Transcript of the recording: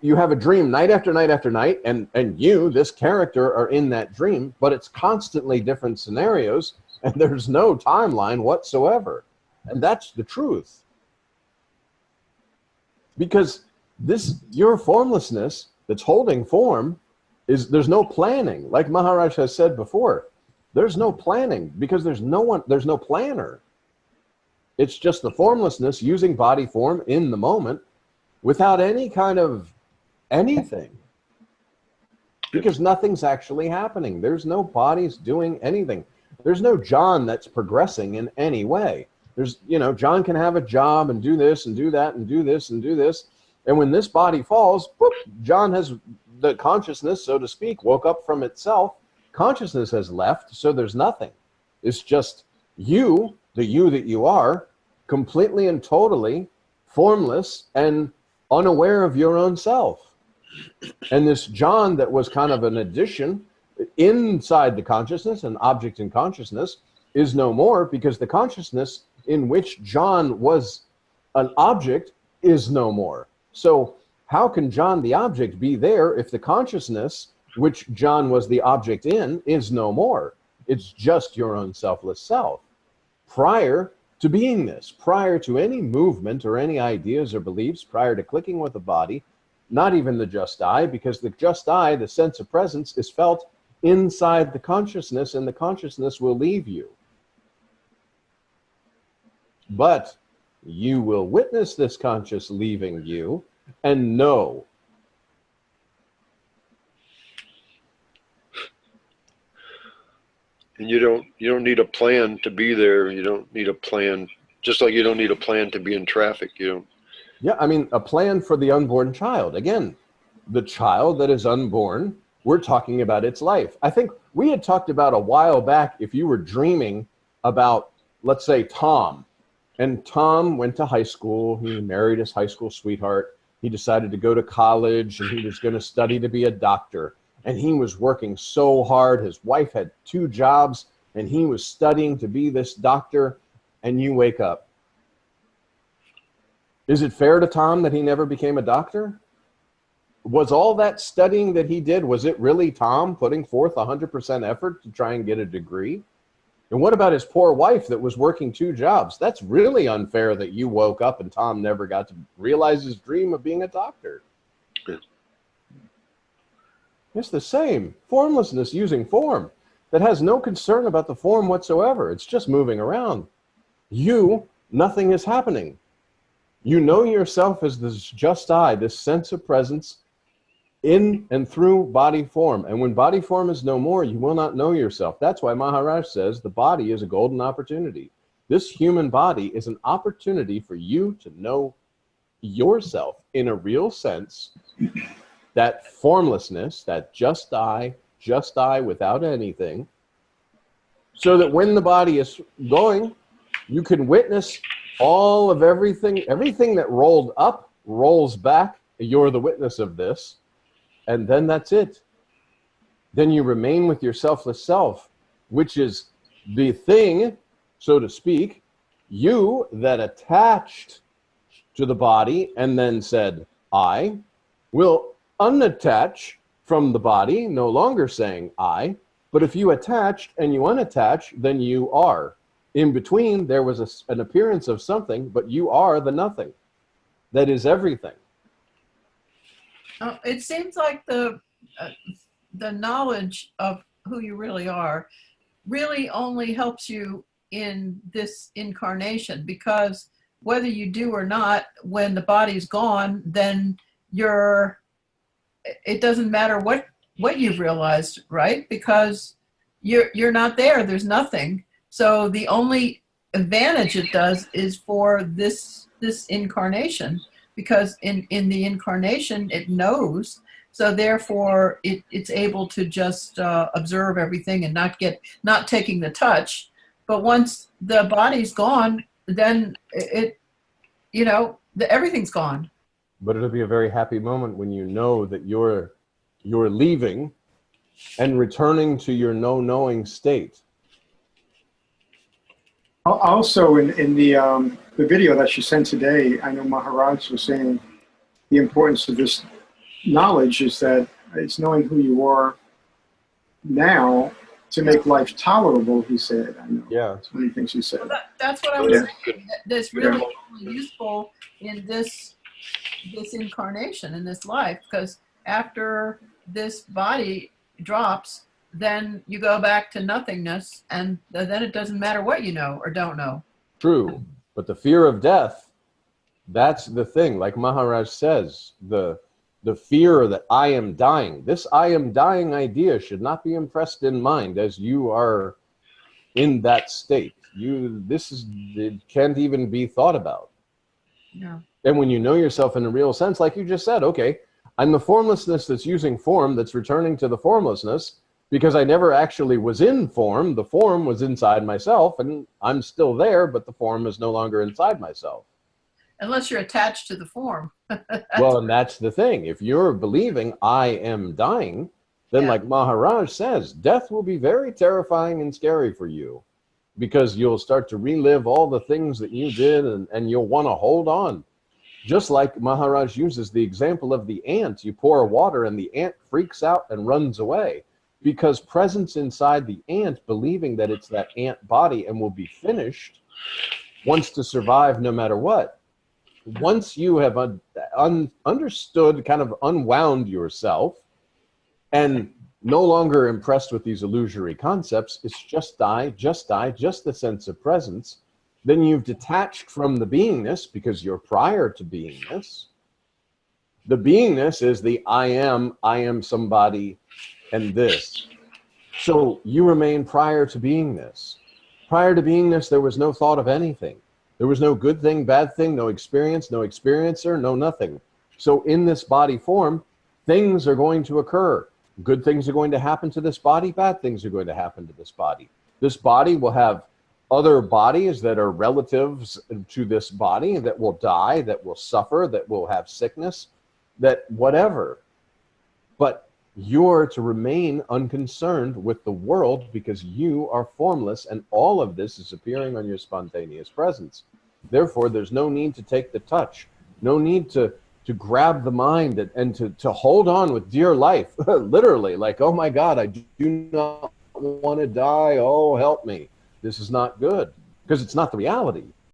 you have a dream night after night after night, and you, this character, are in that dream, but it's constantly different scenarios, and there's no timeline whatsoever. And that's the truth. Because your formlessness that's holding form there's no planning. Like Maharaj has said before, there's no planning because there's no planner. It's just the formlessness using body form in the moment without any kind of anything. Because nothing's actually happening. There's no bodies doing anything. There's no John that's progressing in any way. There's, John can have a job and do this and do that and do this and do this. And when this body falls, whoop, John has the consciousness, so to speak, woke up from itself. Consciousness has left, so there's nothing. It's just you, the you that you are, completely and totally formless and unaware of your own self. And this John that was kind of an addition inside the consciousness, an object in consciousness, is no more because the consciousness in which John was an object is no more. So how can John the object be there if the consciousness which John was the object in is no more? It's just your own selfless self. Prior to beingness, prior to any movement or any ideas or beliefs, prior to clicking with the body, not even the just I, because the just I, the sense of presence, is felt inside the consciousness, and the consciousness will leave you. But you will witness this conscious leaving you and know. And you don't need a plan to be there. You don't need a plan, just like you don't need a plan to be in traffic. Yeah, I mean, a plan for the unborn child. Again, the child that is unborn, we're talking about its life. I think we had talked about a while back, if you were dreaming about, let's say, Tom, and Tom went to high school, he married his high school sweetheart, he decided to go to college, and he was going to study to be a doctor. And he was working so hard. His wife had 2 jobs, and he was studying to be this doctor, and you wake up. Is it fair to Tom that he never became a doctor? Was all that studying that he did, was it really Tom putting forth 100% effort to try and get a degree? And what about his poor wife that was working 2 jobs? That's really unfair that you woke up and Tom never got to realize his dream of being a doctor. Yeah. It's the same. Formlessness using form that has no concern about the form whatsoever. It's just moving around. Nothing is happening. You know yourself as this just I, this sense of presence in and through body form. And when body form is no more, you will not know yourself. That's why Maharaj says the body is a golden opportunity. This human body is an opportunity for you to know yourself in a real sense. That formlessness, that just I without anything, so that when the body is going, you can witness all of everything that rolled up, rolls back. You're the witness of this. And then that's it. Then you remain with your selfless self, which is the thing, so to speak, you that attached to the body and then said, I will unattach from the body, no longer saying I, but if you attached and you unattach, then you are. In between, there was an appearance of something, but you are the nothing. That is everything. It seems like the knowledge of who you really are really only helps you in this incarnation, because whether you do or not, when the body's gone, then it doesn't matter what you've realized, right? Because you're not there. There's nothing. So the only advantage it does is for this incarnation, because in the incarnation it knows. So therefore it's able to just observe everything and not taking the touch. But once the body's gone, then everything's gone. But it'll be a very happy moment when you know that you're leaving and returning to your no-knowing state. Also, in the video that she sent today, I know Maharaj was saying the importance of this knowledge is that it's knowing who you are now to make life tolerable, he said. I know. Yeah. That's one of the things he said. Well, that's what I was saying. That's really only useful in this incarnation, in this life, because after this body drops, then you go back to nothingness, and then it doesn't matter what you know or don't know. True. But the fear of death, that's the thing. Like Maharaj says, the fear that I am dying, this I am dying idea should not be impressed in mind as you are in that state. It can't even be thought about. Yeah. And when you know yourself in a real sense, like you just said, okay, I'm the formlessness that's using form, that's returning to the formlessness, because I never actually was in form. The form was inside myself, and I'm still there, but the form is no longer inside myself. Unless you're attached to the form. Well, and that's the thing. If you're believing I am dying, then Yeah. like Maharaj says, death will be very terrifying and scary for you, because you'll start to relive all the things that you did, and you'll want to hold on. Just like Maharaj uses the example of the ant. You pour water and the ant freaks out and runs away, because presence inside the ant, believing that it's that ant body and will be finished, wants to survive no matter what. Once you have understood, kind of unwound yourself, and no longer impressed with these illusory concepts, it's just die, just the sense of presence, then you've detached from the beingness, because you're prior to beingness. The beingness is the I am somebody, and this. So you remain prior to beingness. Prior to beingness, there was no thought of anything. There was no good thing, bad thing, no experience, no experiencer, no nothing. So in this body form, things are going to occur. Good things are going to happen to this body, bad things are going to happen to this body. This body will have other bodies that are relatives to this body that will die, that will suffer, that will have sickness, that whatever. But you're to remain unconcerned with the world, because you are formless, and all of this is appearing on your spontaneous presence. Therefore, there's no need to take the touch, no need to grab the mind and to hold on with dear life, literally, like, oh my God, I do not want to die, oh help me. This is not good, because it's not the reality.